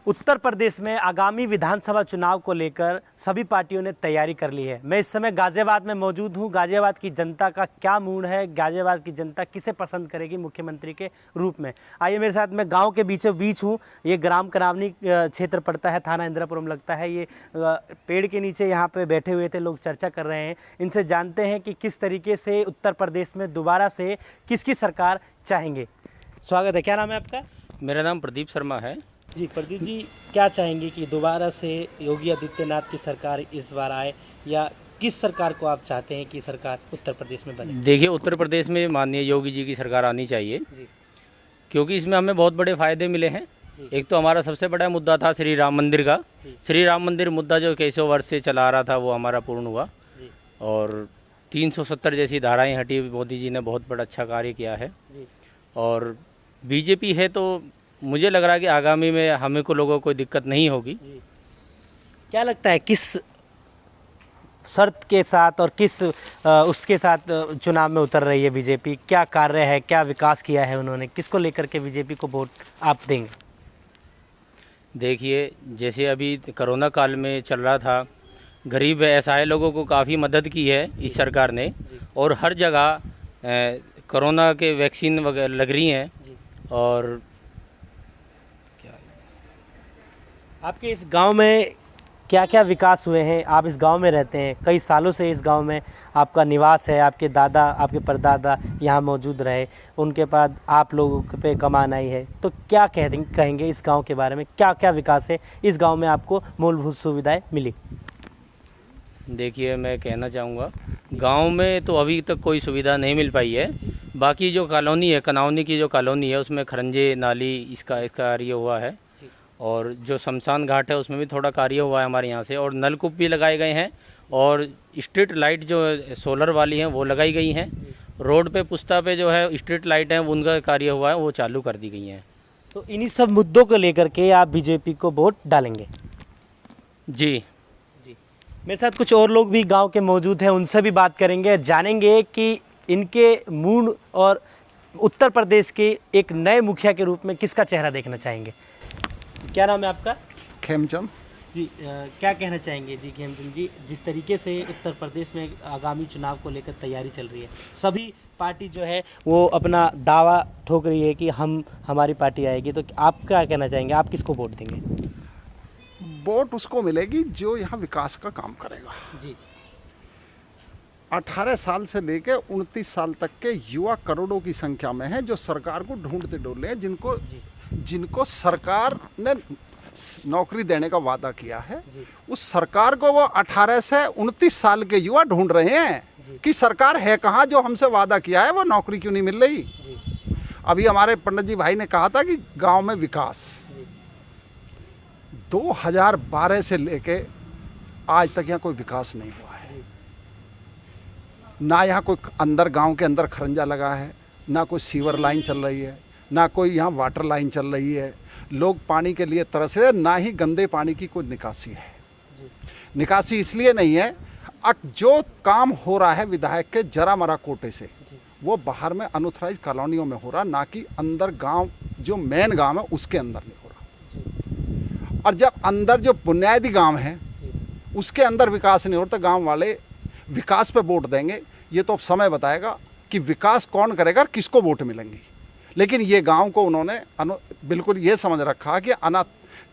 उत्तर प्रदेश में आगामी विधानसभा चुनाव को लेकर सभी पार्टियों ने तैयारी कर ली है। मैं इस समय गाजियाबाद में मौजूद हूं। गाजियाबाद की जनता का क्या मूड है, गाजियाबाद की जनता किसे पसंद करेगी मुख्यमंत्री के रूप में। आइए मेरे साथ, मैं गांव के बीचों बीच हूं। ये ग्राम करावनी क्षेत्र पड़ता है, थाना इंद्रापुरम लगता है। ये पेड़ के नीचे यहाँ पे बैठे हुए थे लोग, चर्चा कर रहे हैं। इनसे जानते हैं कि किस तरीके से उत्तर प्रदेश में दोबारा से किसकी सरकार चाहेंगे। स्वागत है। क्या नाम है आपका? मेरा नाम प्रदीप शर्मा है। जी प्रदीप जी, क्या चाहेंगे कि दोबारा से योगी आदित्यनाथ की सरकार इस बार आए, या किस सरकार को आप चाहते हैं कि सरकार उत्तर प्रदेश में बने? देखिए, उत्तर प्रदेश में माननीय योगी जी की सरकार आनी चाहिए जी। क्योंकि इसमें हमें बहुत बड़े फायदे मिले हैं। एक तो हमारा सबसे बड़ा मुद्दा था श्री राम मंदिर का। श्री राम मंदिर मुद्दा जो कई सौ वर्ष से चला आ रहा था, वो हमारा पूर्ण हुआ। जी। और 370 जैसी धाराएं हटी। मोदी जी ने बहुत बड़ा अच्छा कार्य किया है। जी। और बीजेपी है तो मुझे लग रहा है कि आगामी में हमें को लोगों को कोई दिक्कत नहीं होगी। जी। क्या लगता है किस शर्त के साथ और किस उसके साथ चुनाव में उतर रही है बीजेपी? क्या कार्य है, क्या विकास किया है उन्होंने, किसको लेकर के बीजेपी को वोट आप देंगे? देखिए, जैसे अभी कोरोना काल में चल रहा था, गरीब असहाय लोगों को काफ़ी मदद की है इस सरकार ने। और हर जगह कोरोना के वैक्सीन वगैरह लग रही हैं। और आपके इस गांव में क्या क्या विकास हुए हैं? आप इस गांव में रहते हैं, कई सालों से इस गांव में आपका निवास है। आपके दादा, आपके परदादा यहाँ मौजूद रहे, उनके बाद आप लोगों पे कमान आई है। तो क्या कहेंगे इस गांव के बारे में? क्या क्या विकास है इस गांव में, आपको मूलभूत सुविधाएं मिली? देखिए, मैं कहना चाहूँगा, गांव में तो अभी तक कोई सुविधा नहीं मिल पाई है। बाकी जो कॉलोनी है, कनावनी की जो कॉलोनी है, उसमें खरंजे नाली इसका कार्य हुआ है। और जो शमशान घाट है उसमें भी थोड़ा कार्य हुआ है हमारे यहाँ से। और नलकूप भी लगाए गए हैं। और स्ट्रीट लाइट जो सोलर वाली हैं वो लगाई गई हैं। रोड पे पुस्ता पे जो है स्ट्रीट लाइट हैं, उनका कार्य हुआ है, वो चालू कर दी गई हैं। तो इन्हीं सब मुद्दों को लेकर के आप बीजेपी को वोट डालेंगे? जी। जी। मेरे साथ कुछ और लोग भी गांव के मौजूद हैं, उनसे भी बात करेंगे, जानेंगे कि इनके मूड और उत्तर प्रदेश के एक नए मुखिया के रूप में किसका चेहरा देखना चाहेंगे। क्या नाम है आपका? खेमचंद जी। क्या कहना चाहेंगे जी खेमचंद जी, जिस तरीके से उत्तर प्रदेश में आगामी चुनाव को लेकर तैयारी चल रही है, सभी पार्टी जो है वो अपना दावा ठोक रही है कि हमारी पार्टी आएगी, तो आप क्या कहना चाहेंगे? आप किसको वोट देंगे? वोट उसको मिलेगी जो यहाँ विकास का काम करेगा। जी। 18 साल से लेकर 29 साल तक के युवा करोड़ों की संख्या में हैं, जो सरकार को ढूंढते डोले हैं, जिनको सरकार ने नौकरी देने का वादा किया है। उस सरकार को वो 18 से 29 साल के युवा ढूंढ रहे हैं कि सरकार है कहाँ, जो हमसे वादा किया है वो नौकरी क्यों नहीं मिल रही। अभी हमारे पंडित जी भाई ने कहा था कि गांव में विकास 2012 से लेके आज तक यहाँ कोई विकास नहीं हुआ है। ना यहाँ कोई अंदर गांव के अंदर खरंजा लगा है, ना कोई सीवर लाइन चल रही है, ना कोई यहाँ वाटर लाइन चल रही है। लोग पानी के लिए तरस रहे, ना ही गंदे पानी की कोई निकासी है। निकासी इसलिए नहीं है, जो काम हो रहा है विधायक के जरा मरा कोटे से, वो बाहर में अनऑथराइज कॉलोनियों में हो रहा, ना कि अंदर गांव जो मेन गांव है उसके अंदर नहीं हो रहा। और जब अंदर जो बुनियादी गांव है उसके अंदर विकास नहीं होता, गाँव वाले विकास पे वोट देंगे। ये तो अब समय बताएगा कि विकास कौन करेगा और किसको वोट मिलेंगी। लेकिन ये गांव को उन्होंने बिल्कुल ये समझ रखा है कि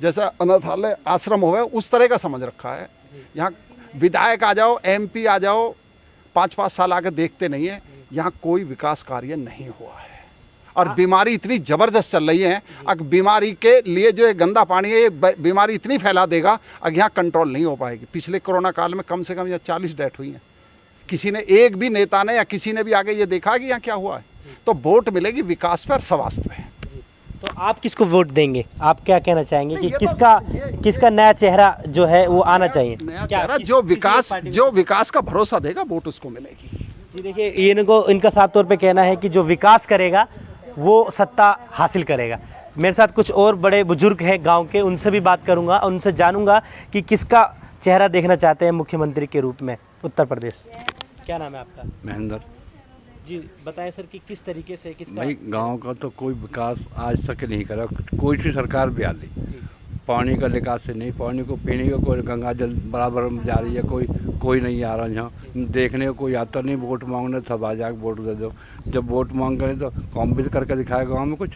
जैसा अनाथालय आश्रम हो, उस तरह का समझ रखा है। यहाँ विधायक आ जाओ, एमपी आ जाओ, 5-5 साल आके देखते नहीं है। यहाँ कोई विकास कार्य नहीं हुआ है। और बीमारी इतनी ज़बरदस्त चल रही है, अब बीमारी के लिए जो ये गंदा पानी है, ये बीमारी इतनी फैला देगा, अब यहाँ कंट्रोल नहीं हो पाएगी। पिछले कोरोना काल में कम से कम यहाँ 40 डेथ हुई हैं। किसी ने, एक भी नेता ने या किसी ने भी आगे ये देखा कि यहाँ क्या हुआ है। तो वोट मिलेगी विकास पर, स्वास्थ्य पे। तो आप किसको वोट देंगे? आप क्या कहना चाहेंगे कि किसका नया चेहरा जो है वो आना चाहिए? नया चेहरा जो विकास का भरोसा देगा, वोट उसको मिलेगी। जी देखिए, इनका साफ तौर पे कहना है कि जो विकास करेगा वो सत्ता हासिल करेगा। मेरे साथ कुछ और बड़े बुजुर्ग हैं गांव के, उनसे भी बात करूंगा, उनसे जानूंगा कि किसका चेहरा देखना चाहते हैं मुख्यमंत्री के रूप में उत्तर प्रदेश। क्या नाम है आपका? महेंद्र जी। बताएं सर कि किस तरीके से किसका? भाई, गांव का तो कोई विकास आज तक नहीं करा, कोई सी सरकार भी आ ली। पानी का निकास से नहीं, पानी को पीने का कोई गंगा जल बराबर में जा रही है, कोई नहीं आ रहा यहाँ देखने को, कोई आता नहीं। वोट मांगने सब आ जाए वोट दे दो। जब वोट मांग रहे तो काम भी करके दिखाए गांव में कुछ।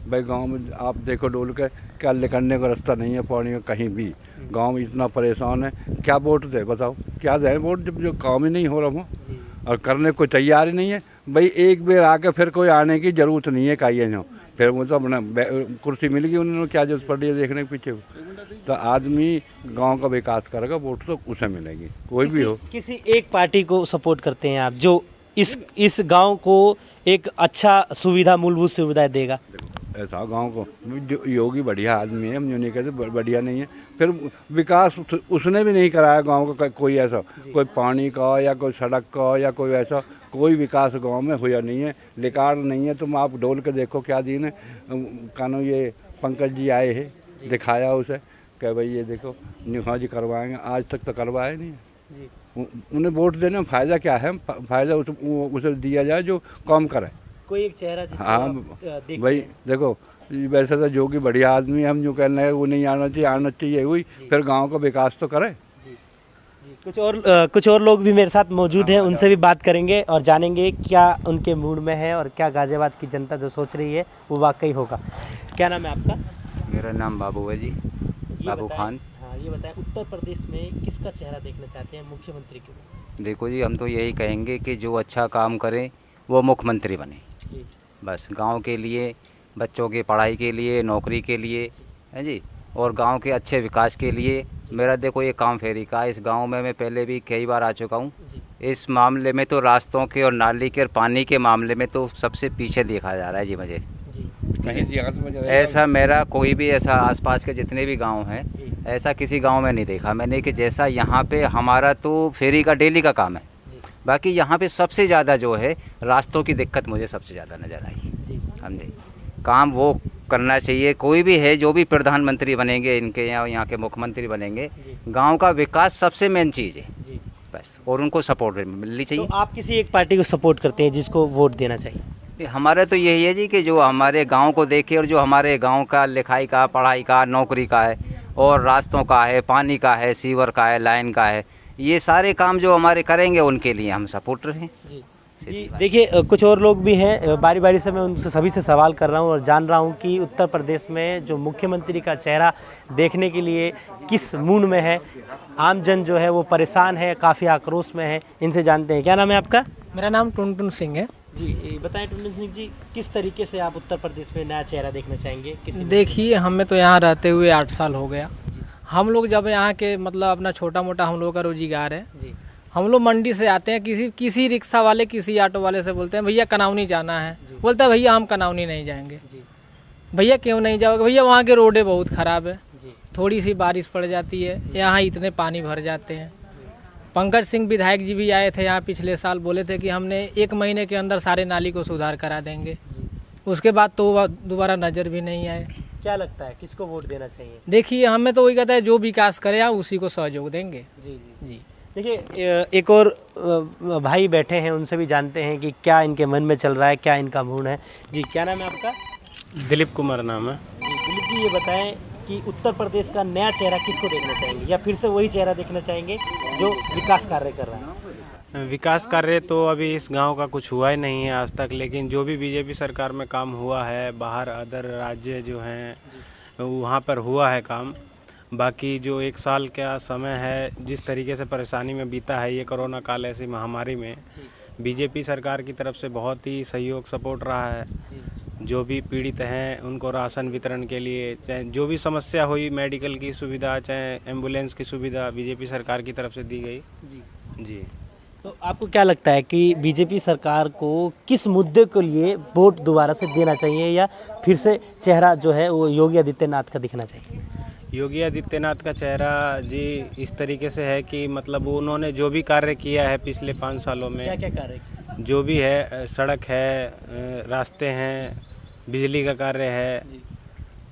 भाई गांव में आप देखो डोल के क्या निकलने का रास्ता नहीं है पानी का कहीं भी। गांव में इतना परेशान है, क्या वोट दे बताओ, क्या दे वोट जब जो काम ही नहीं हो रहा हो और करने को तैयार ही नहीं है। भाई एक बार आके फिर कोई आने की ज़रूरत नहीं है कहीं यहाँ, फिर वो तो अपना कुर्सी मिल गई उन्होंने, क्या जरूरत पड़ रही है देखने के पीछे। तो आदमी गांव का विकास करेगा वोट तो उसे मिलेगी, कोई भी हो। किसी एक पार्टी को सपोर्ट करते हैं आप जो इस गांव को एक अच्छा सुविधा, मूलभूत सुविधाएं देगा? ऐसा गांव को योगी बढ़िया आदमी है, हम जो नहीं कहते बढ़िया नहीं है। फिर विकास उसने भी नहीं कराया गांव का कोई ऐसा, कोई पानी का या कोई सड़क का या कोई ऐसा कोई विकास गांव में हुआ नहीं है। लिकार नहीं है, तुम आप डोल के देखो क्या दिन है। कानून ये पंकज जी आए हैं, दिखाया उसे कि भाई ये देखो निभा जी करवाएंगे, आज तक तो करवाए नहीं है। उन्हें वोट देने में फ़ायदा क्या है? फ़ायदा उसे दिया जाए जो काम करे, कोई एक चेहरा। हाँ भाई देखो, वैसे तो जोगी बढ़िया आदमी है, हम जो कहना है वो नहीं आना चाहिए हुई, फिर गांव का विकास तो करे। कुछ और लोग भी मेरे साथ मौजूद हैं, उनसे भी बात करेंगे और जानेंगे क्या उनके मूड में है और क्या गाजियाबाद की जनता जो सोच रही है वो वाकई होगा। क्या नाम है आपका? मेरा नाम बाबू है जी, बाबू खान। हाँ, ये बताएं उत्तर प्रदेश में किसका चेहरा देखना चाहते हैं मुख्यमंत्री के? देखो जी, हम तो यही कहेंगे कि जो अच्छा काम करे वो मुख्यमंत्री बने जी। बस गांव के लिए, बच्चों की पढ़ाई के लिए, नौकरी के लिए है जी, और गांव के अच्छे विकास के लिए। मेरा देखो ये काम फेरी का, इस गांव में मैं पहले भी कई बार आ चुका हूं। इस मामले में तो रास्तों के और नाली के और पानी के मामले में तो सबसे पीछे देखा जा रहा है जी मुझे। ऐसा मेरा कोई भी ऐसा आसपास के जितने भी गांव हैं ऐसा किसी गांव में नहीं देखा मैंने कि जैसा यहाँ पे। हमारा तो फेरी का डेली का काम है, बाकी यहाँ पे सबसे ज़्यादा जो है रास्तों की दिक्कत मुझे सबसे ज़्यादा नज़र आई। समझे, काम वो करना चाहिए। कोई भी है जो भी प्रधानमंत्री बनेंगे इनके यहाँ के मुख्यमंत्री बनेंगे, गांव का विकास सबसे मेन चीज़ है बस, और उनको सपोर्ट मिलनी चाहिए। तो आप किसी एक पार्टी को सपोर्ट करते हैं जिसको वोट देना चाहिए? हमारा तो यही है जी कि जो हमारे गांव को देखे और जो हमारे गांव का लिखाई का, पढ़ाई का, नौकरी का है और रास्तों का है, पानी का है, सीवर का है, लाइन का है, ये सारे काम जो हमारे करेंगे उनके लिए हम सपोर्ट रहें जी। देखिए कुछ और लोग भी हैं, बारी बारी से मैं उनसे सभी से सवाल कर रहा हूं और जान रहा हूं कि उत्तर प्रदेश में जो मुख्यमंत्री का चेहरा देखने के लिए किस मूड में है। आम जन जो है वो परेशान है, काफ़ी आक्रोश में है। इनसे जानते हैं। क्या नाम है आपका? मेरा नाम टुनटुन सिंह है जी। बताएं टुनटुन सिंह जी, किस तरीके से आप उत्तर प्रदेश में नया चेहरा देखना चाहेंगे? देखिए, हमें तो यहाँ रहते हुए 8 साल हो गया। हम लोग जब यहाँ के मतलब अपना छोटा मोटा हम लोग का रोजगार है जी। हम लोग मंडी से आते हैं, किसी रिक्शा वाले, किसी ऑटो वाले से बोलते हैं भैया कनाउनी जाना है, बोलता है भैया हम कनाउनी नहीं जाएंगे। भैया क्यों नहीं जाओगे? भैया वहाँ के रोडें बहुत ख़राब है, थोड़ी सी बारिश पड़ जाती है यहाँ इतने पानी भर जाते हैं। पंकज सिंह विधायक जी भी आए थे यहाँ पिछले साल, बोले थे कि हमने 1 महीने के अंदर सारे नाली को सुधार करा देंगे। उसके बाद तो दोबारा नज़र भी नहीं आए। क्या लगता है किसको वोट देना चाहिए? देखिए, हमें तो वही कहता है जो विकास करे उसी को सहयोग देंगे। जी जी। देखिए एक और भाई बैठे हैं, उनसे भी जानते हैं कि क्या इनके मन में चल रहा है, क्या इनका मूड है। जी, क्या नाम है आपका? दिलीप कुमार नाम है जी। दिलीप जी, ये बताएं कि उत्तर प्रदेश का नया चेहरा किसको देखना चाहेंगे, या फिर से वही चेहरा देखना चाहेंगे जो विकास कार्य कर रहा है? विकास कार्य तो अभी इस गांव का कुछ हुआ ही नहीं है आज तक, लेकिन जो भी बीजेपी सरकार में काम हुआ है बाहर अदर राज्य जो हैं वहाँ पर हुआ है काम। बाकी जो 1 साल का समय है, जिस तरीके से परेशानी में बीता है ये कोरोना काल ऐसी महामारी में, बीजेपी सरकार की तरफ से बहुत ही सहयोग सपोर्ट रहा है। जो भी पीड़ित हैं उनको राशन वितरण के लिए, चाहे जो भी समस्या हुई, मेडिकल की सुविधा, चाहे एम्बुलेंस की सुविधा बीजेपी सरकार की तरफ से दी गई जी। तो आपको क्या लगता है कि बीजेपी सरकार को किस मुद्दे के लिए वोट दोबारा से देना चाहिए, या फिर से चेहरा जो है वो योगी आदित्यनाथ का दिखना चाहिए? योगी आदित्यनाथ का चेहरा जी इस तरीके से है कि मतलब उन्होंने जो भी कार्य किया है पिछले 5 सालों में, क्या क्या कार्य, जो भी है, सड़क है, रास्ते हैं, बिजली का कार्य है,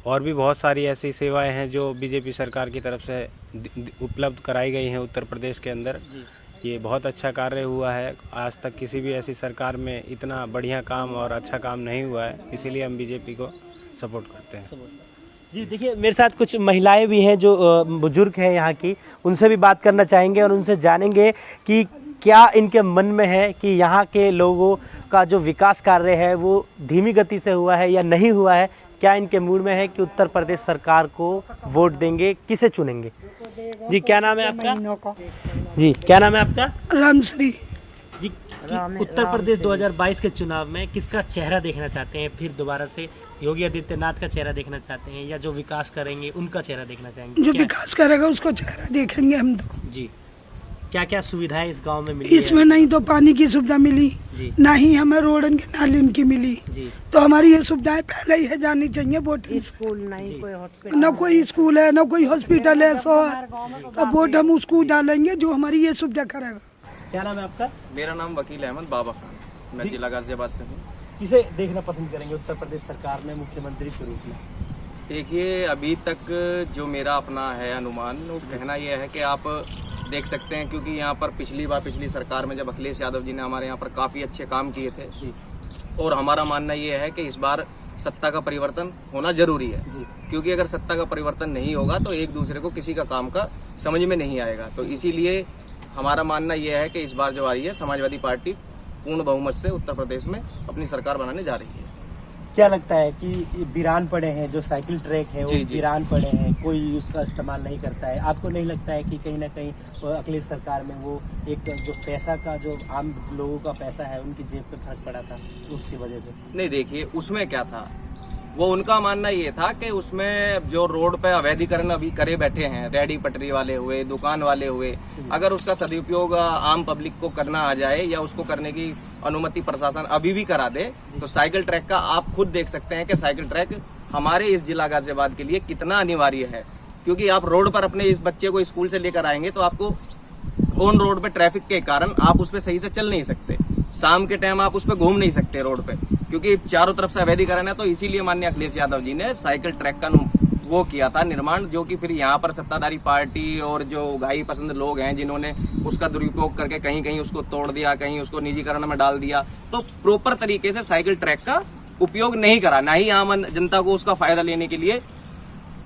और भी बहुत सारी ऐसी सेवाएं हैं जो बीजेपी सरकार की तरफ से उपलब्ध कराई गई हैं उत्तर प्रदेश के अंदर। ये बहुत अच्छा कार्य हुआ है। आज तक किसी भी ऐसी सरकार में इतना बढ़िया काम और अच्छा काम नहीं हुआ है, इसीलिए हम बीजेपी को सपोर्ट करते हैं। जी देखिए, मेरे साथ कुछ महिलाएं भी हैं जो बुजुर्ग हैं यहाँ की, उनसे भी बात करना चाहेंगे और उनसे जानेंगे कि क्या इनके मन में है कि यहाँ के लोगों का जो विकास कार्य है वो धीमी गति से हुआ है या नहीं हुआ है। क्या इनके मूड में है कि उत्तर प्रदेश सरकार को वोट देंगे, किसे चुनेंगे। जी क्या नाम है आपका? जी क्या नाम है आपका? रामश्री जी उत्तर प्रदेश 2022 के चुनाव में किसका चेहरा देखना चाहते हैं? फिर दोबारा से योगी आदित्यनाथ का चेहरा देखना चाहते हैं या जो विकास करेंगे उनका चेहरा देखना चाहेंगे? जो विकास करेगा उसको चेहरा देखेंगे हम तो। जी क्या क्या सुविधाएं इस गांव में मिली? इसमें नहीं तो पानी की सुविधा मिली, ना ही हमें रोडन की नाली की मिली। तो हमारी ये सुविधाएं पहले ही है जानी चाहिए। वोटिंग स्कूल नहीं, कोई कोई स्कूल है, ना कोई हॉस्पिटल है, सो अब वोट हम उसको डालेंगे जो हमारी ये सुविधा करेगा। क्या नाम है आपका? मेरा नाम वकील अहमद बाबा खान, मैं जिला गाजियाबाद से हूँ। किसे देखना पसंद करेंगे उत्तर प्रदेश सरकार में मुख्यमंत्री के रूप में? देखिए, अभी तक जो मेरा अपना है अनुमान, वो कहना यह है कि आप देख सकते हैं, क्योंकि यहाँ पर पिछली सरकार में जब अखिलेश यादव जी ने हमारे यहाँ पर काफ़ी अच्छे काम किए थे, और हमारा मानना ये है कि इस बार सत्ता का परिवर्तन होना जरूरी है, क्योंकि अगर सत्ता का परिवर्तन नहीं होगा तो एक दूसरे को किसी का काम का समझ में नहीं आएगा। तो इसीलिए हमारा मानना यह है कि इस बार जो आ रही है समाजवादी पार्टी पूर्ण बहुमत से उत्तर प्रदेश में अपनी सरकार बनाने जा रही है। क्या लगता है कि वीरान पड़े हैं, जो साइकिल ट्रैक है वो वीरान पड़े हैं, कोई उसका इस्तेमाल नहीं करता है? आपको नहीं लगता है कि कहीं ना कहीं अखिलेश सरकार में वो एक जो पैसा का, जो आम लोगों का पैसा है उनकी जेब पे खर्च पड़ा था, उसकी वजह से? नहीं, देखिए उसमें क्या था, वो उनका मानना ये था कि उसमें जो रोड पे अवैधीकरण अभी करे बैठे हैं, रेहड़ी पटरी वाले हुए, दुकान वाले हुए, अगर उसका सदुपयोग आम पब्लिक को करना आ जाए या उसको करने की अनुमति प्रशासन अभी भी करा दे, तो साइकिल ट्रैक का आप खुद देख सकते हैं कि साइकिल ट्रैक हमारे इस जिला गाजियाबाद के लिए कितना अनिवार्य है। क्योंकि आप रोड पर अपने इस बच्चे को स्कूल से लेकर आएंगे तो आपको ऑन रोड पे ट्रैफिक के कारण आप उस पर सही से चल नहीं सकते, शाम के टाइम आप उस पर घूम नहीं सकते रोड पे, क्योंकि चारों तरफ से अवैधीकरण है। तो इसीलिए माननीय अखिलेश यादव जी ने साइकिल ट्रैक का वो किया था निर्माण, जो कि फिर यहाँ पर सत्ताधारी पार्टी और जो गाई पसंद लोग हैं जिन्होंने उसका दुरुपयोग करके कहीं कहीं उसको तोड़ दिया, कहीं उसको निजीकरण में डाल दिया, तो प्रॉपर तरीके से साइकिल ट्रैक का उपयोग नहीं करा, ना ही आम जनता को उसका फायदा लेने के लिए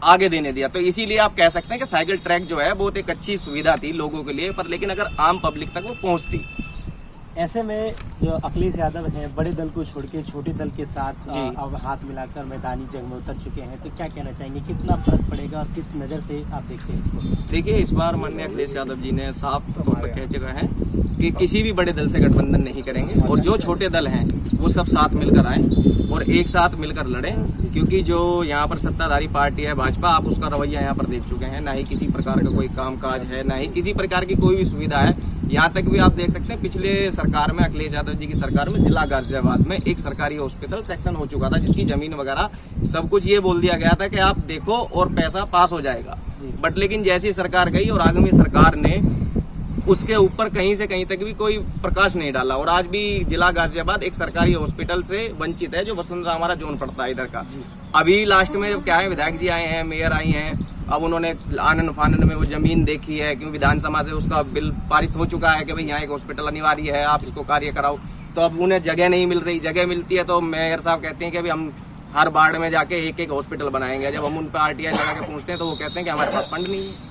आगे देने दिया। तो इसीलिए आप कह सकते हैं कि साइकिल ट्रैक जो है बहुत एक अच्छी सुविधा थी लोगों के लिए, पर लेकिन अगर आम पब्लिक तक वो पहुंचती। ऐसे में जो अखिलेश यादव हैं, बड़े दल को छोड़ के छोटे दल के साथ अब हाथ मिलाकर मैदानी जंग में उतर चुके हैं, तो क्या कहना चाहेंगे, कितना फर्क पड़ेगा और किस नज़र से आप देखते हैं इसको? देखिए, इस बार माननीय अखिलेश यादव जी ने साफ तौर पर कह चुका है कि किसी भी बड़े दल से गठबंधन नहीं करेंगे, और जो छोटे दल हैं वो सब साथ मिलकर आए और एक साथ मिलकर लड़ें, क्योंकि जो यहाँ पर सत्ताधारी पार्टी है भाजपा, आप उसका रवैया यहाँ पर देख चुके हैं, ना ही किसी प्रकार का कोई कामकाज है, ना ही किसी प्रकार की कोई भी सुविधा है। यहाँ तक भी आप देख सकते हैं पिछले सरकार में, अखिलेश यादव जी की सरकार में, जिला गाजियाबाद में एक सरकारी हॉस्पिटल सेक्शन हो चुका था, जिसकी जमीन वगैरह सब कुछ ये बोल दिया गया था कि आप देखो और पैसा पास हो जाएगा। बट लेकिन जैसी सरकार गई और आगामी सरकार ने उसके ऊपर कहीं से कहीं तक भी कोई प्रकाश नहीं डाला, और आज भी जिला गाजियाबाद एक सरकारी हॉस्पिटल से वंचित है, जो वसुंधरा हमारा जोन पड़ता है इधर का। अभी लास्ट में जब क्या है, विधायक जी आए हैं, मेयर आई हैं, अब उन्होंने आनंद फानंद में वो जमीन देखी है, क्योंकि विधानसभा से उसका बिल पारित हो चुका है कि भाई यहाँ एक हॉस्पिटल अनिवार्य है, आप इसको कार्य कराओ। तो अब उन्हें जगह नहीं मिल रही, जगह मिलती है तो मेयर साहब कहते हैं कि अभी हम हर वार्ड में जाके एक एक हॉस्पिटल बनाएंगे। जब हम उन पर आरटीआई लगा के पूछते हैं तो वो कहते हैं कि हमारे पास फंड नहीं है।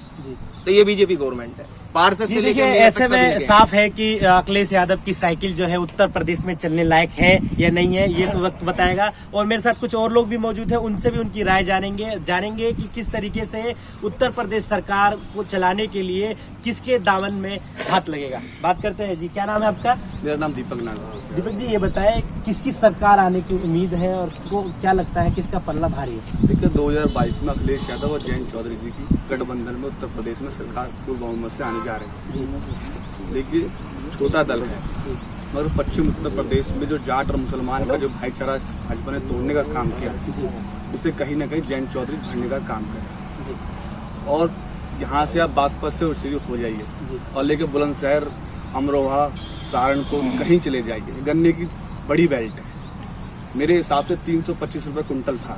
तो ये बीजेपी गवर्नमेंट है, पार्षद से लेकर ऐसे में साफ है कि अखिलेश यादव की साइकिल जो है उत्तर प्रदेश में चलने लायक है या नहीं है, ये तो वक्त बताएगा। और मेरे साथ कुछ और लोग भी मौजूद हैं, उनसे भी उनकी राय जानेंगे कि किस तरीके से उत्तर प्रदेश सरकार को चलाने के लिए किसके दामन में हाथ लगेगा। बात करते हैं जी, क्या नाम है आपका? मेरा नाम दीपक नागर। दीपक जी, ये बताएं किसकी सरकार आने की उम्मीद है और को क्या लगता है किसका पल्ला भारी है? देखिए, 2022 में अखिलेश यादव और जयंत चौधरी जी की गठबंधन में उत्तर प्रदेश में सरकार पूर्ण बहुमत से आने जा रहे हैं। देखिए, छोटा दल है, मगर पश्चिम उत्तर प्रदेश में जो जाट और मुसलमान का जो भाईचारा भाजपा ने तोड़ने का काम किया, उसे कहीं ना कहीं जयंत चौधरी भरने का काम करे। और यहाँ से आप बागपत से शुरू हो जाइए और लेके बुलंदशहर, अमरोहा, सहारनपुर कहीं चले जाइए, गन्ने की बड़ी बेल्ट है। मेरे हिसाब से 325 रुपये कुंटल था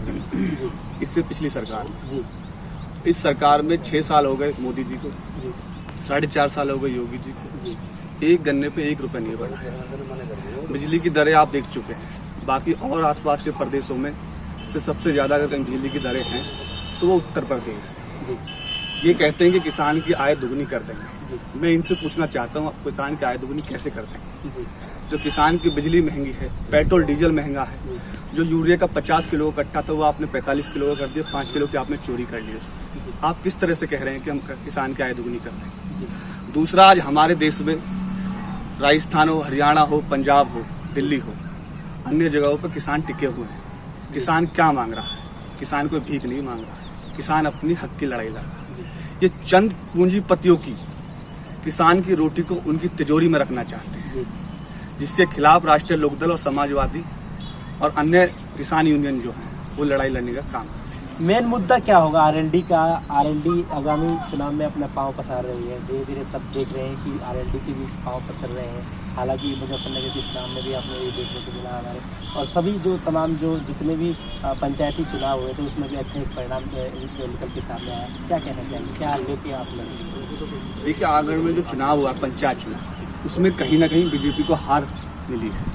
इससे पिछली सरकार में। इस सरकार में 6 साल हो गए मोदी जी को, 4.5 साल हो गए योगी जी को, एक गन्ने पे 1 रुपये नहीं बढ़ा। बिजली की दरें आप देख चुके हैं, बाकी और आसपास के प्रदेशों में से सबसे ज्यादा अगर कहीं बिजली की दरें हैं तो वो उत्तर प्रदेश है। ये कहते हैं कि किसान की आय दुगनी कर देंगे। मैं इनसे पूछना चाहता हूँ, किसान की आय दुगनी कैसे कर देंगे? जो किसान की बिजली महंगी है, पेट्रोल डीजल महंगा है, जो यूरिया का 50 किलो का कट्टा था वो आपने 45 किलो का कर दिया, 5 किलो की आपने चोरी कर ली। आप किस तरह से कह रहे हैं कि हम किसान की आय दुगनी कर देंगे? दूसरा, आज हमारे देश में राजस्थान हो, हरियाणा हो, पंजाब हो, दिल्ली हो, अन्य जगहों पर किसान टिके हुए हैं। किसान क्या मांग रहा है? किसान कोई भीख नहीं मांग रहा है, किसान अपनी हक की लड़ाई लड़ रहा है। ये चंद पूंजीपतियों की किसान की रोटी को उनकी तिजोरी में रखना चाहते हैं, जिसके खिलाफ राष्ट्रीय लोकदल और समाजवादी और अन्य किसान यूनियन जो है वो लड़ाई लड़ने का काम। मेन मुद्दा क्या होगा आरएलडी का? आरएलडी आगामी चुनाव में अपना पांव पसार रही है, धीरे धीरे सब देख रहे हैं कि आरएलडी की भी पांव पसर रहे हैं। हालांकि मुजफ्फरनगर के चुनाव में भी आपने ये देखने को मिला हमारे, और सभी जो तमाम जो जितने भी पंचायती चुनाव हुए थे उसमें भी अच्छे परिणाम निकल के सामने आया। क्या कहना चाहिए, क्या लेके आप लड़ेंगे? देखिए, आगरा में जो चुनाव हुआ पंचायत चुनाव, उसमें कहीं ना कहीं बीजेपी को हार मिली है।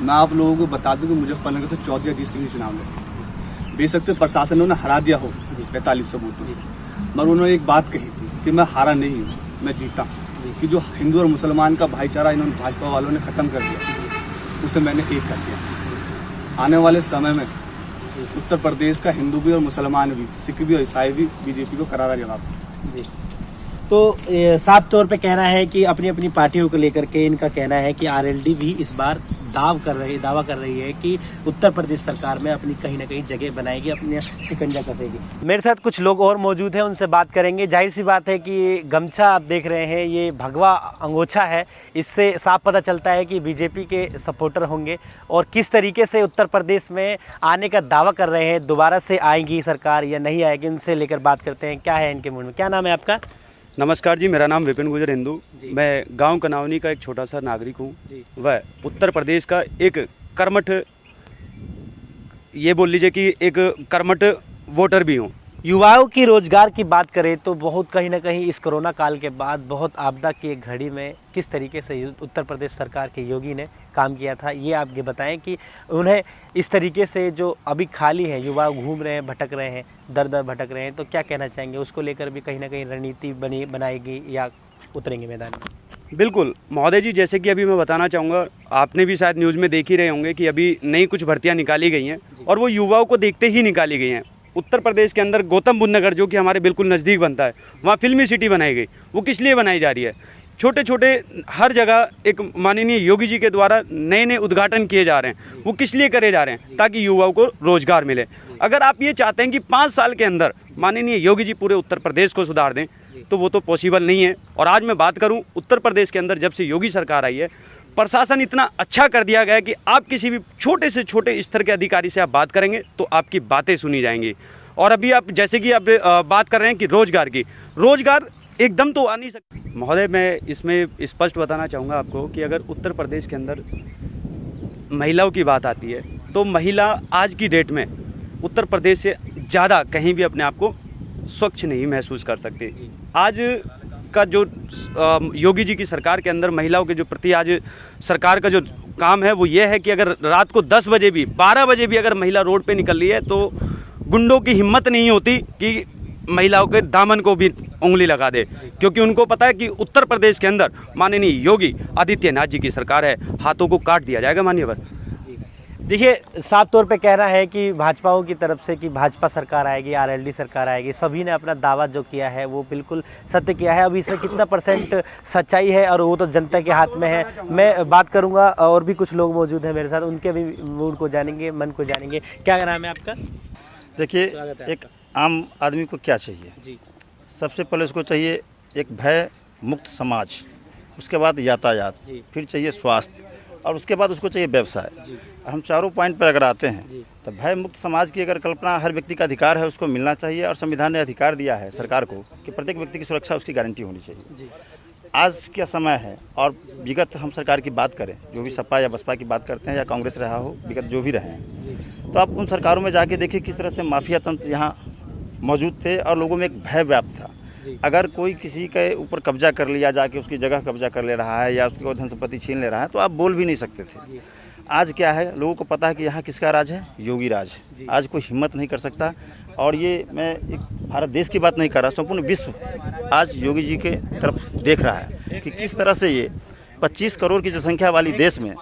मैं आप लोगों को बता दूं कि मुजफ्फरनगर से चौधरी अजीत सिंह चुनाव लड़े, बेशक से प्रशासन ने हरा दिया हो 4500 वोटों से, मगर उन्होंने एक बात कही थी कि मैं हारा नहीं हूँ, मैं जीता। कि जो हिंदू और मुसलमान का भाईचारा इन्होंने भाजपा वालों ने खत्म कर दिया, उसे मैंने एक कर दिया। आने वाले समय में उत्तर प्रदेश का हिंदू भी और मुसलमान भी, सिख भी और ईसाई भी बीजेपी को करारा जवाब दें। तो साफ तौर पे कहना है कि अपनी अपनी पार्टियों को लेकर के इनका कहना है कि आरएलडी भी इस बार दावा कर रही है कि उत्तर प्रदेश सरकार में अपनी कहीं ना कहीं जगह बनाएगी, अपने शिकंजा कसेगी। मेरे साथ कुछ लोग और मौजूद हैं, उनसे बात करेंगे। जाहिर सी बात है कि गमछा आप देख रहे हैं, ये भगवा अंगोछा है, इससे साफ पता चलता है कि बीजेपी के सपोर्टर होंगे और किस तरीके से उत्तर प्रदेश में आने का दावा कर रहे हैं। दोबारा से आएगी सरकार या नहीं आएगी, उनसे लेकर बात करते हैं। क्या है इनके मुंह में? क्या नाम है आपका? नमस्कार जी, मेरा नाम विपिन गुजर हिंदू, मैं गांव कनावनी का एक छोटा सा नागरिक हूं। वह उत्तर प्रदेश का एक कर्मठ, ये बोल लीजिए कि एक कर्मठ वोटर भी हूं। युवाओं की रोजगार की बात करें तो बहुत कहीं ना कहीं इस कोरोना काल के बाद बहुत आपदा की एक घड़ी में किस तरीके से उत्तर प्रदेश सरकार के योगी ने काम किया था, ये आप ये बताएं कि उन्हें इस तरीके से जो अभी खाली है, युवा घूम रहे हैं, भटक रहे हैं, दर दर भटक रहे हैं, तो क्या कहना चाहेंगे? उसको लेकर भी कहीं ना कहीं रणनीति बनाएगी या उतरेंगे मैदान में? बिल्कुल महोदय जी, जैसे कि अभी मैं बताना चाहूँगा, आपने भी शायद न्यूज़ में देख ही रहे होंगे कि अभी नई कुछ भर्तियाँ निकाली गई हैं और वो युवाओं को देखते ही निकाली गई हैं। उत्तर प्रदेश के अंदर गौतम बुद्ध नगर, जो कि हमारे बिल्कुल नज़दीक बनता है, वहाँ फिल्मी सिटी बनाई गई। वो किस लिए बनाई जा रही है? छोटे छोटे हर जगह एक माननीय योगी जी के द्वारा नए नए उद्घाटन किए जा रहे हैं। वो किस लिए करे जा रहे हैं? ताकि युवाओं को रोजगार मिले। अगर आप ये चाहते हैं कि 5 साल के अंदर माननीय योगी जी पूरे उत्तर प्रदेश को सुधार दें, तो वो तो पॉसिबल नहीं है। और आज मैं बात करूं, उत्तर प्रदेश के अंदर जब से योगी सरकार आई है, प्रशासन इतना अच्छा कर दिया गया है कि आप किसी भी छोटे से छोटे स्तर के अधिकारी से आप बात करेंगे तो आपकी बातें सुनी जाएंगी। और अभी आप जैसे कि आप बात कर रहे हैं कि रोजगार की, रोजगार एकदम तो आ नहीं सकती। महोदय, मैं इसमें स्पष्ट बताना चाहूँगा आपको कि अगर उत्तर प्रदेश के अंदर महिलाओं की बात आती है तो महिला आज की डेट में उत्तर प्रदेश से ज़्यादा कहीं भी अपने आप को स्वच्छ नहीं महसूस कर सकती। आज का जो योगी जी की सरकार के अंदर महिलाओं के जो प्रति आज सरकार का जो काम है वो ये है कि अगर रात को 10 बजे भी 12 बजे भी अगर महिला रोड पे निकल रही है तो गुंडों की हिम्मत नहीं होती कि महिलाओं के दामन को भी उंगली लगा दे, क्योंकि उनको पता है कि उत्तर प्रदेश के अंदर माननीय योगी आदित्यनाथ जी की सरकार है, हाथों को काट दिया जाएगा माननीय। देखिए, साफ तौर पे कहना है कि भाजपाओं की तरफ से कि भाजपा सरकार आएगी, आरएलडी सरकार आएगी। सभी ने अपना दावा जो किया है वो बिल्कुल सत्य किया है। अभी इसमें कितना % सच्चाई है और वो तो जनता के हाथ में है। मैं बात करूंगा, और भी कुछ लोग मौजूद हैं मेरे साथ, उनके भी मूड को जानेंगे, मन को जानेंगे। क्या नाम है आपका? देखिए, एक आम आदमी को क्या चाहिए जी? सबसे पहले उसको चाहिए एक भय मुक्त समाज, उसके बाद यातायात, फिर चाहिए स्वास्थ्य, और उसके बाद उसको चाहिए व्यवसाय। हम चारों पॉइंट पर अगर आते हैं तो भय मुक्त समाज की अगर कल्पना हर व्यक्ति का अधिकार है, उसको मिलना चाहिए। और संविधान ने अधिकार दिया है सरकार को कि प्रत्येक व्यक्ति की सुरक्षा उसकी गारंटी होनी चाहिए। आज क्या समय है, और विगत हम सरकार की बात करें, जो भी सपा या बसपा की बात करते हैं या कांग्रेस रहा हो, विगत जो भी रहे हैं, तो आप उन सरकारों में जाके देखिए किस तरह से माफिया तंत्र यहाँ मौजूद थे और लोगों में एक भय व्याप्त था। अगर कोई किसी के ऊपर कब्जा कर लिया, जाके उसकी जगह कब्जा कर ले रहा है या उसकी धन संपत्ति छीन ले रहा है, तो आप बोल भी नहीं सकते थे। आज क्या है, लोगों को पता है कि यहाँ किसका राज है, योगी राज। आज कोई हिम्मत नहीं कर सकता। और ये मैं एक भारत देश की बात नहीं कर रहा, संपूर्ण विश्व आज योगी जी के तरफ देख रहा है कि किस तरह से ये 25 करोड़ की जनसंख्या वाली देश में,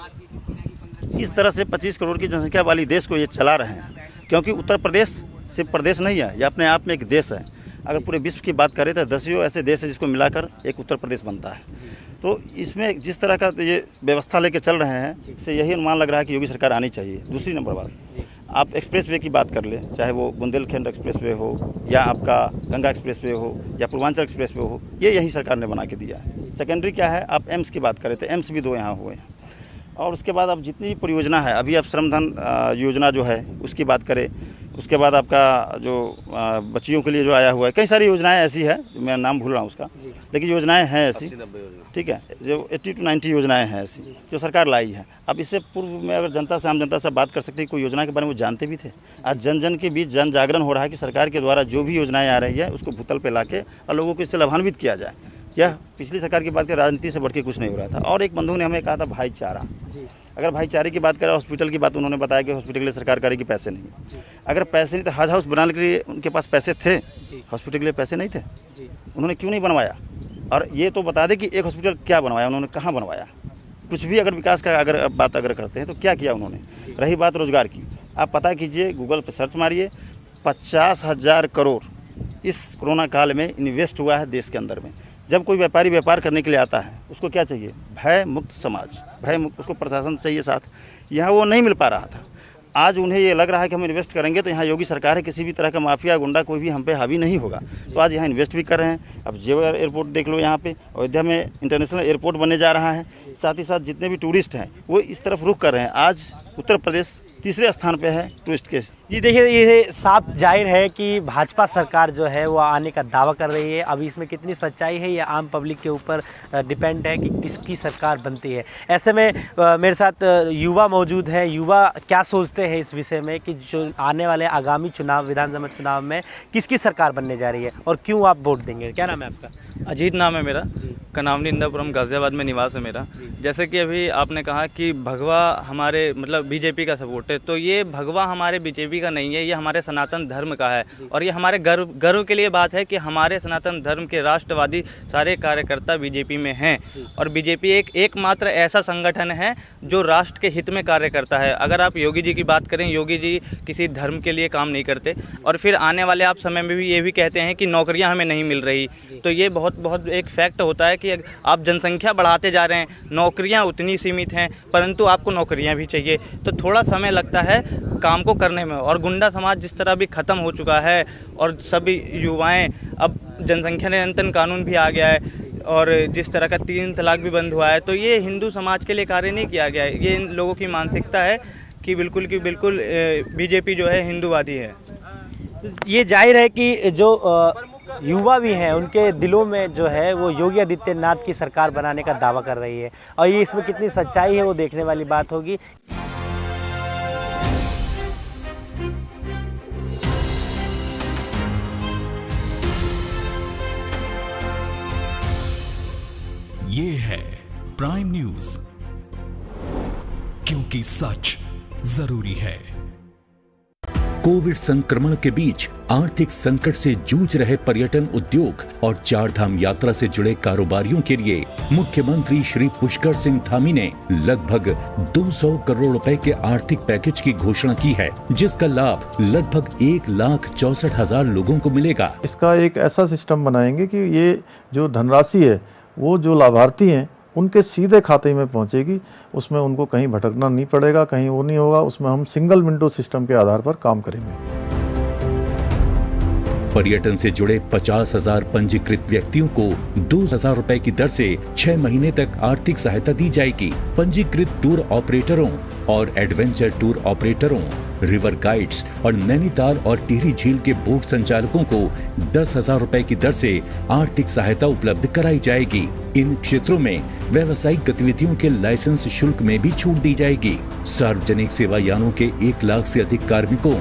किस तरह से 25 करोड़ की जनसंख्या वाली देश को ये चला रहे हैं। क्योंकि उत्तर प्रदेश सिर्फ प्रदेश नहीं है, ये अपने आप में एक देश है। अगर पूरे विश्व की बात करें तो 10 ऐसे देश है जिसको मिलाकर एक उत्तर प्रदेश बनता है। तो इसमें जिस तरह का ये व्यवस्था लेके चल रहे हैं, इससे यही अनुमान लग रहा है कि योगी सरकार आनी चाहिए। दूसरी नंबर बात, आप एक्सप्रेस वे की बात कर लें, चाहे वो बुंदेलखंड एक्सप्रेस वे हो या आपका गंगा एक्सप्रेस वे हो या पूर्वांचल एक्सप्रेस वे हो, ये यही सरकार ने बना के दिया है। सेकेंडरी क्या है, आप एम्स की बात करें तो एम्स भी 2 यहाँ हुए हैं। और उसके बाद आप जितनी भी परियोजना है, अभी आप श्रमधन योजना जो है उसकी बात करें, उसके बाद आपका जो बच्चियों के लिए जो आया हुआ है, कई सारी योजनाएं ऐसी है, मैं नाम भूल रहा हूँ उसका, लेकिन योजनाएं हैं ऐसी, ठीक है, जो 80 to 90 योजनाएं हैं ऐसी जो सरकार लाई है। अब इससे पूर्व में अगर जनता से, आम जनता से बात कर सकते हैं, कोई योजना के बारे में वो जानते भी थे। आज जन जन के बीच जन जागरण हो रहा है कि सरकार के द्वारा जो भी योजनाएं आ रही है उसको भूतल पे लाके और लोगों को इससे लाभान्वित किया जाए। यह पिछली सरकार की बात करें, राजनीति से बढ़ के कुछ नहीं हो रहा था। और एक बंधु ने हमें कहा था भाईचारा। अगर भाईचारे की बात करें, हॉस्पिटल की बात उन्होंने बताया कि हॉस्पिटल के लिए सरकार करेगी, पैसे नहीं। अगर पैसे नहीं तो हज हाउस बनाने के लिए उनके पास पैसे थे, हॉस्पिटल के लिए पैसे नहीं थे, उन्होंने क्यों नहीं बनवाया? और ये तो बता दें कि एक हॉस्पिटल क्या बनवाया उन्होंने, कहाँ बनवाया? कुछ भी अगर विकास का अगर बात करते हैं तो क्या किया उन्होंने? रही बात रोजगार की, आप पता कीजिए, गूगल पर सर्च मारिए, 50,000 करोड़ इस कोरोना काल में इन्वेस्ट हुआ है देश के अंदर में। जब कोई व्यापारी व्यापार करने के लिए आता है, उसको क्या चाहिए? भय मुक्त समाज, भय मुक्त, उसको प्रशासन चाहिए साथ। यहाँ वो नहीं मिल पा रहा था। आज उन्हें ये लग रहा है कि हम इन्वेस्ट करेंगे तो यहाँ योगी सरकार है, किसी भी तरह का माफिया गुंडा कोई भी हम पे हावी नहीं होगा। तो आज यहाँ इन्वेस्ट भी कर रहे हैं। अब जेवर एयरपोर्ट देख लो, यहाँ पे अयोध्या में इंटरनेशनल एयरपोर्ट बनने जा रहा है। साथ ही साथ जितने भी टूरिस्ट हैं वो इस तरफ रुख कर रहे हैं। आज उत्तर प्रदेश तीसरे स्थान पे है टूरिस्ट के। जी देखिए, ये साफ जाहिर है कि भाजपा सरकार जो है वो आने का दावा कर रही है। अभी इसमें कितनी सच्चाई है ये आम पब्लिक के ऊपर डिपेंड है कि किसकी सरकार बनती है। ऐसे में मेरे साथ युवा मौजूद हैं। युवा क्या सोचते हैं इस विषय में कि जो आने वाले आगामी चुनाव, विधानसभा चुनाव में किसकी सरकार बनने जा रही है और क्यों आप वोट देंगे? क्या नाम है आपका? अजीत नाम है मेरा, कनावनी इंदापुरम गाजियाबाद में निवास है मेरा। जैसे कि अभी आपने कहा कि भगवा हमारे मतलब बीजेपी का सपोर्ट है, तो ये भगवा हमारे बीजेपी का नहीं है, ये हमारे सनातन धर्म का है। और ये हमारे गर्व के लिए बात है कि हमारे सनातन धर्म के राष्ट्रवादी सारे कार्यकर्ता बीजेपी में हैं। और बीजेपी एकमात्र ऐसा संगठन है जो राष्ट्र के हित में कार्य करता है। अगर आप योगी जी की बात करें, योगी जी किसी धर्म के लिए काम नहीं करते। और फिर आने वाले आप समय में भी ये भी कहते हैं कि नौकरियां हमें नहीं मिल रही। तो ये बहुत एक फैक्ट होता है कि आप जनसंख्या बढ़ाते जा रहे हैं, नौकरियां उतनी सीमित हैं, परंतु आपको नौकरियां भी चाहिए। तो थोड़ा समय लगता है काम को करने में। और गुंडा समाज जिस तरह भी ख़त्म हो चुका है और सभी युवाएं, अब जनसंख्या नियंत्रण कानून भी आ गया है और जिस तरह का 3 तलाक भी बंद हुआ है, तो ये हिंदू समाज के लिए कार्य नहीं किया गया है। ये इन लोगों की मानसिकता है कि बिल्कुल बीजेपी जो है हिंदूवादी है। ये जाहिर है कि जो युवा भी हैं उनके दिलों में जो है वो योगी आदित्यनाथ की सरकार बनाने का दावा कर रही है। और ये इसमें कितनी सच्चाई है वो देखने वाली बात होगी। ये है प्राइम न्यूज, क्योंकि सच जरूरी है। कोविड संक्रमण के बीच आर्थिक संकट से जूझ रहे पर्यटन उद्योग और चारधाम यात्रा से जुड़े कारोबारियों के लिए मुख्यमंत्री श्री पुष्कर सिंह धामी ने लगभग 200 करोड़ रुपए के आर्थिक पैकेज की घोषणा की है, जिसका लाभ लगभग 1,64,000 लोगों को मिलेगा। इसका एक ऐसा सिस्टम बनाएंगे कि ये जो धनराशि है वो जो लाभार्थी हैं उनके सीधे खाते में पहुंचेगी। उसमें उनको कहीं भटकना नहीं पड़ेगा, कहीं वो नहीं होगा। उसमें हम सिंगल विंडो सिस्टम के आधार पर काम करेंगे। पर्यटन से जुड़े 50,000 पंजीकृत व्यक्तियों को 2,000 रुपए की दर से 6 महीने तक आर्थिक सहायता दी जाएगी। पंजीकृत टूर ऑपरेटरों और एडवेंचर टूर ऑपरेटरों, रिवर गाइड्स और नैनीताल और टिहरी झील के बोट संचालकों को 10,000 रुपए की दर से आर्थिक सहायता उपलब्ध कराई जाएगी। इन क्षेत्रों में व्यावसायिक गतिविधियों के लाइसेंस शुल्क में भी छूट दी जाएगी। सार्वजनिक सेवा यानों के 1 लाख से अधिक कार्मिकों